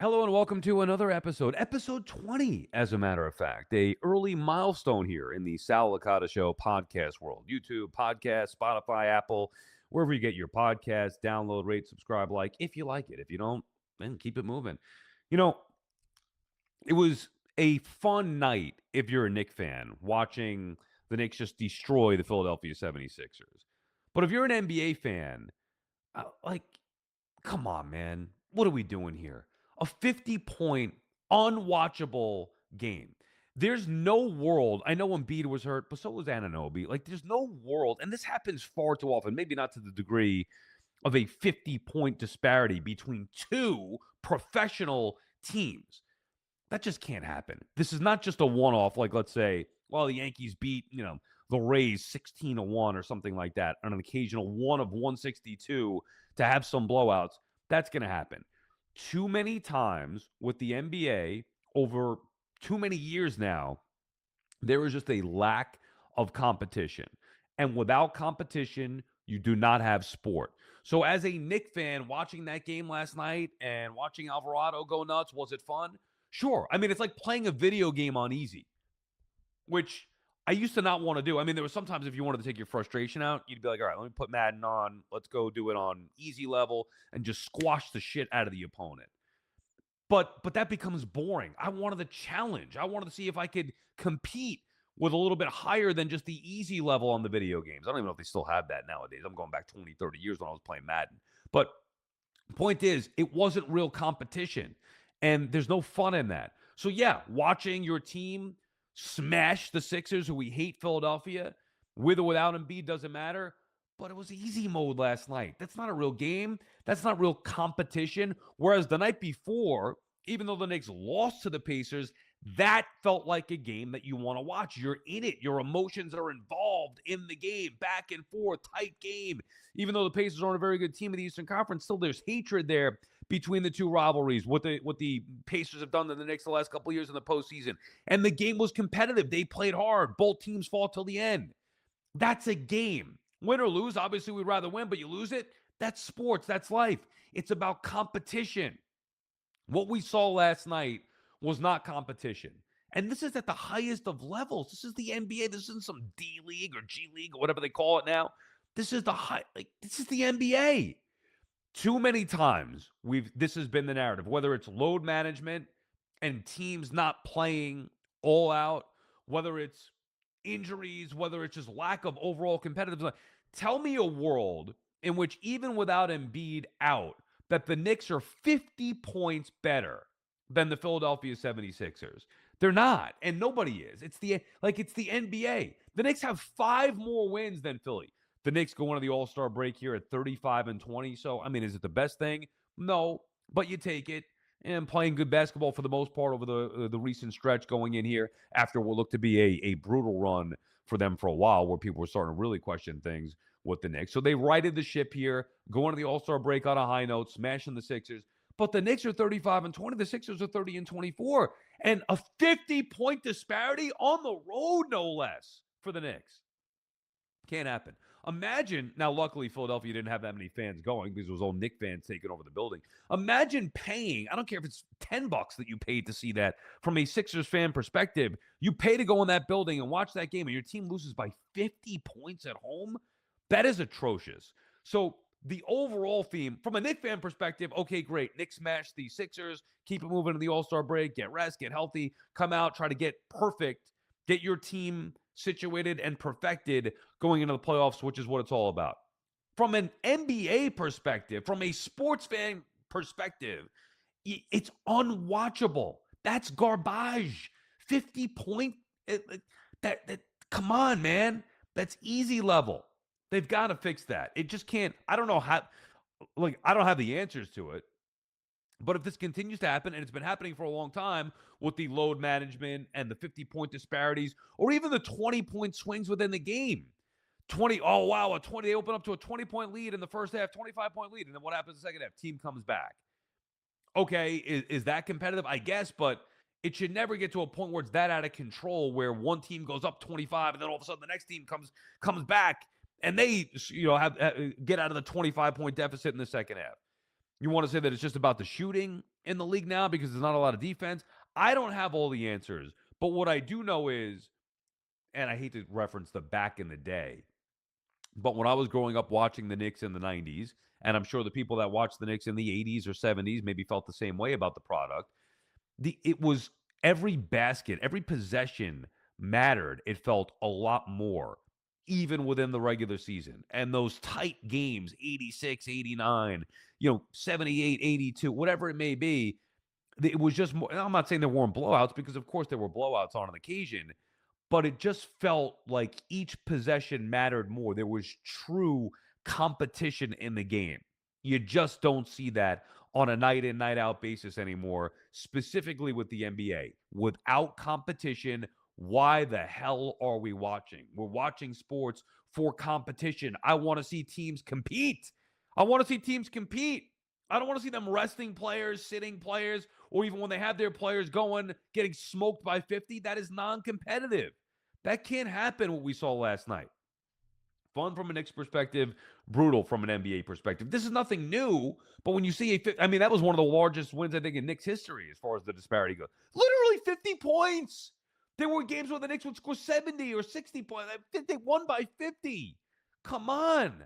Hello and welcome to another episode 20, as a matter of fact, a early milestone here in the Sal Licata Show podcast world. YouTube, podcast, Spotify, Apple, wherever you get your podcasts, download, rate, subscribe, like, if you like it. If you don't, then keep it moving. You know, it was a fun night if you're a Knicks fan watching the Knicks just destroy the Philadelphia 76ers. But if you're an NBA fan, like, come on, man. What are we doing here? A 50-point, unwatchable game. There's no world. I know Embiid was hurt, but so was Anunoby. Like, there's no world, and this happens far too often, maybe not to the degree of a 50-point disparity between two professional teams. That just can't happen. This is not just a one-off, like, let's say, well, the Yankees beat, the Rays 16-1 or something like that on an occasional one of 162 to have some blowouts. That's going to happen. Too many times with the NBA over too many years now, there is just a lack of competition. And without competition, you do not have sport. So as a Knicks fan watching that game last night and watching Alvarado go nuts, was it fun? Sure. I mean, it's like playing a video game on easy, which I used to not want to do. I mean, there was sometimes if you wanted to take your frustration out, you'd be like, all right, let me put Madden on. Let's go do it on easy level and just squash the shit out of the opponent. But that becomes boring. I wanted the challenge. I wanted to see if I could compete with a little bit higher than just the easy level on the video games. I don't even know if they still have that nowadays. I'm going back 20, 30 years when I was playing Madden. But point is, it wasn't real competition. And there's no fun in that. So, yeah, watching your team smash the Sixers, who we hate Philadelphia, with or without Embiid, doesn't matter. But it was easy mode last night. That's not a real game. That's not real competition. Whereas the night before, even though the Knicks lost to the Pacers, that felt like a game that you want to watch. You're in it. Your emotions are involved in the game, back and forth, tight game. Even though the Pacers aren't a very good team in the Eastern Conference, still there's hatred there between the two rivalries. What the Pacers have done to the Knicks the last couple of years in the postseason, and the game was competitive. They played hard. Both teams fought till the end. That's a game. Win or lose, obviously we'd rather win, but you lose it. That's sports. That's life. It's about competition. What we saw last night was not competition. And this is at the highest of levels. This is the NBA. This isn't some D League or G League or whatever they call it now. This is this is the NBA. Too many times this has been the narrative, whether it's load management and teams not playing all out, whether it's injuries, whether it's just lack of overall competitiveness. Tell me a world in which even without Embiid out, that the Knicks are 50 points better than the Philadelphia 76ers. They're not, and nobody is. It's the NBA. The Knicks have 5 more wins than Philly. The Knicks go into the All-Star break here at 35-20. So, I mean, is it the best thing? No, but you take it. And playing good basketball for the most part over the recent stretch going in here after what looked to be a brutal run for them for a while where people were starting to really question things with the Knicks. So they righted the ship here, going to the All-Star break on a high note, smashing the Sixers. But the Knicks are 35-20. The Sixers are 30-24. And a 50-point disparity on the road, no less, for the Knicks. Can't happen. Imagine, now luckily Philadelphia didn't have that many fans going because it was all Knicks fans taking over the building. Imagine paying, I don't care if it's $10 that you paid to see that from a Sixers fan perspective. You pay to go in that building and watch that game and your team loses by 50 points at home. That is atrocious. So the overall theme from a Knicks fan perspective, okay, great. Knicks smash the Sixers, keep it moving to the All-Star break, get rest, get healthy, come out, try to get perfect, get your team situated and perfected going into the playoffs, which is what it's all about. From an NBA perspective, from a sports fan perspective, it's unwatchable. That's garbage. 50 point that come on, man. That's easy level. They've got to fix that. It just can't. I don't know how, I don't have the answers to it. But if this continues to happen, and it's been happening for a long time with the load management and the 50-point disparities, or even the 20-point swings within the game. 20, oh, wow, they open up to a 20-point lead in the first half, 25-point lead, and then what happens in the second half? Team comes back. Okay, is that competitive? I guess, but it should never get to a point where it's that out of control where one team goes up 25, and then all of a sudden the next team comes back, and they get out of the 25-point deficit in the second half. You want to say that it's just about the shooting? in the league now because there's not a lot of defense? I don't have all the answers. But what I do know is, and I hate to reference the back in the day, but when I was growing up watching the Knicks in the 90s, and I'm sure the people that watched the Knicks in the 80s or 70s maybe felt the same way about the product, it was every basket, every possession mattered. It felt a lot more, even within the regular season. And those tight games, 86, 89, 78, 82, whatever it may be, it was just more. I'm not saying there weren't blowouts because, of course, there were blowouts on an occasion, but it just felt like each possession mattered more. There was true competition in the game. You just don't see that on a night in, night out basis anymore, specifically with the NBA. Without competition, why the hell are we watching? We're watching sports for competition. I want to see teams compete. I want to see teams compete. I don't want to see them resting players, sitting players, or even when they have their players going, getting smoked by 50. That is non-competitive. That can't happen, what we saw last night. Fun from a Knicks perspective, brutal from an NBA perspective. This is nothing new, but when you see that was one of the largest wins, I think, in Knicks history as far as the disparity goes. Literally 50 points. There were games where the Knicks would score 70 or 60 points. They won by 50. Come on.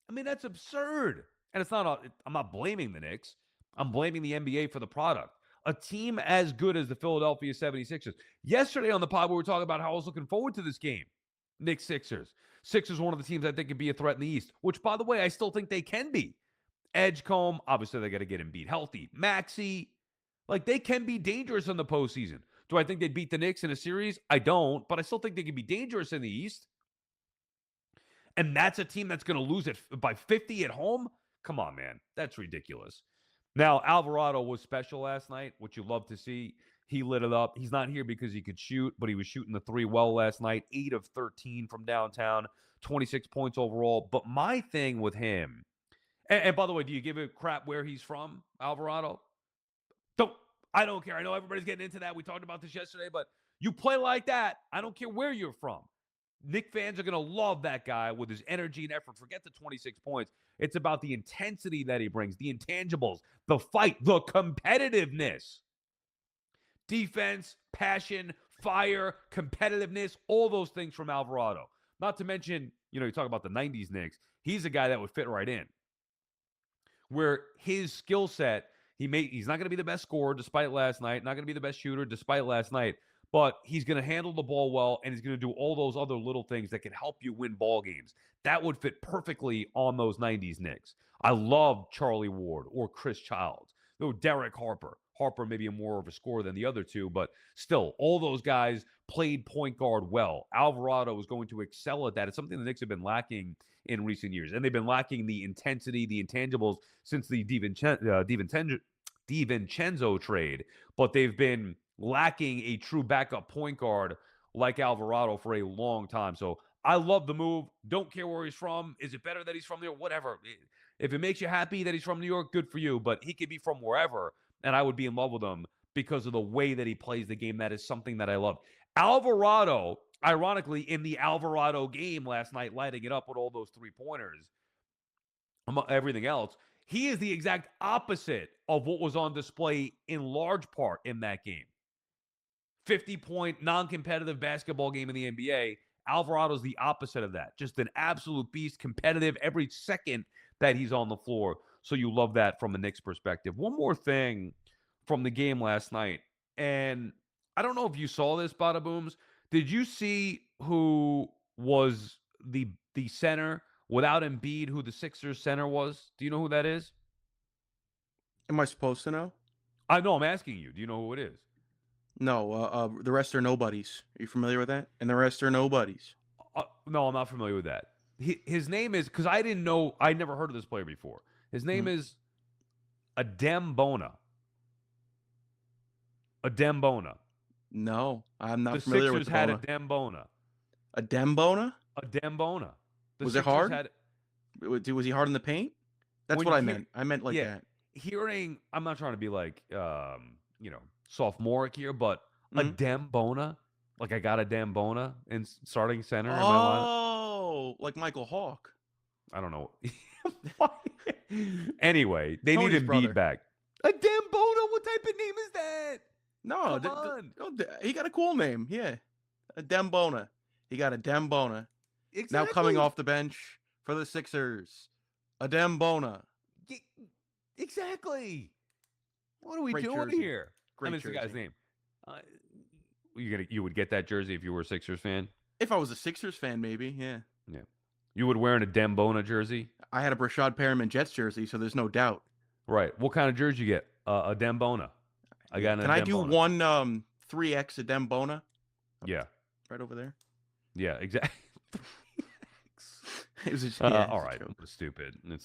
I mean, that's absurd. And I'm not blaming the Knicks. I'm blaming the NBA for the product. A team as good as the Philadelphia 76ers. Yesterday on the pod, we were talking about how I was looking forward to this game. Knicks Sixers. Sixers one of the teams I think could be a threat in the East, which, by the way, I still think they can be. Edgecombe, obviously they got to get Embiid healthy. Maxey, they can be dangerous in the postseason. Do I think they'd beat the Knicks in a series? I don't, but I still think they can be dangerous in the East. And that's a team that's going to lose it by 50 at home? Come on, man. That's ridiculous. Now, Alvarado was special last night, which you love to see. He lit it up. He's not here because he could shoot, but he was shooting the three well last night. 8 of 13 from downtown, 26 points overall. But my thing with him, and by the way, do you give a crap where he's from, Alvarado? I don't care. I know everybody's getting into that. We talked about this yesterday, but you play like that, I don't care where you're from. Knicks fans are going to love that guy with his energy and effort. Forget the 26 points. It's about the intensity that he brings, the intangibles, the fight, the competitiveness. Defense, passion, fire, competitiveness, all those things from Alvarado. Not to mention, you talk about the 90s Knicks. He's a guy that would fit right in. Where his skill set, he's not going to be the best scorer despite last night, not going to be the best shooter despite last night, but he's going to handle the ball well, and he's going to do all those other little things that can help you win ball games. That would fit perfectly on those 90s Knicks. I love Charlie Ward or Chris Childs. Though Derek Harper. Harper maybe more of a scorer than the other two, but still, all those guys played point guard well. Alvarado is going to excel at that. It's something the Knicks have been lacking in recent years, and they've been lacking the intensity, the intangibles since the DiVincenzo trade, but they've been lacking a true backup point guard like Alvarado for a long time. So I love the move. Don't care where he's from. Is it better that he's from New York? Whatever. If it makes you happy that he's from New York, good for you, but he could be from wherever, and I would be in love with him because of the way that he plays the game. That is something that I love. Alvarado, ironically, in the Alvarado game last night, lighting it up with all those three-pointers, everything else, he is the exact opposite of what was on display in large part in that game. 50-point non-competitive basketball game in the NBA. Alvarado's the opposite of that. Just an absolute beast, competitive every second that he's on the floor. So you love that from the Knicks perspective. One more thing from the game last night, and I don't know if you saw this, Badabooms. Did you see who was the center without Embiid, who the Sixers center was? Do you know who that is? Am I supposed to know? I know. I'm asking you. Do you know who it is? No. The rest are nobodies. Are you familiar with that? And the rest are nobodies. No, I'm not familiar with that. His name is, because I didn't know, I never heard of this player before. His name is Adembona. Adembona. No, I'm not The familiar Sixers with had Adembona. Adembona. Adembona? Adembona. Was it hard? Was he hard in the paint? That's what I meant. I meant like that. I'm not trying to be like, sophomoric here, but Adembona. Like I got a Dembona in starting center in my line. Oh, like Michael Hawk. I don't know. Anyway, they Tony's need Embiid brother. back. Adembona, No, Come on. he got a cool name. Yeah, a Dembona. He got a Dembona. Exactly. Now coming off the bench for the Sixers, a Dembona. Exactly. What are we Great doing jersey. here? Great It's the guy's jersey. name. You would get that jersey if you were a Sixers fan? If I was a Sixers fan, maybe. Yeah. Yeah. You would wear a Dembona jersey? I had a Brashad Perriman Jets jersey, so there's no doubt. Right. What kind of jersey you get? A Dembona. Can I do one 3X a Dembona? Yeah. Right over there. Yeah, exactly. It was just, all right. Stupid. It's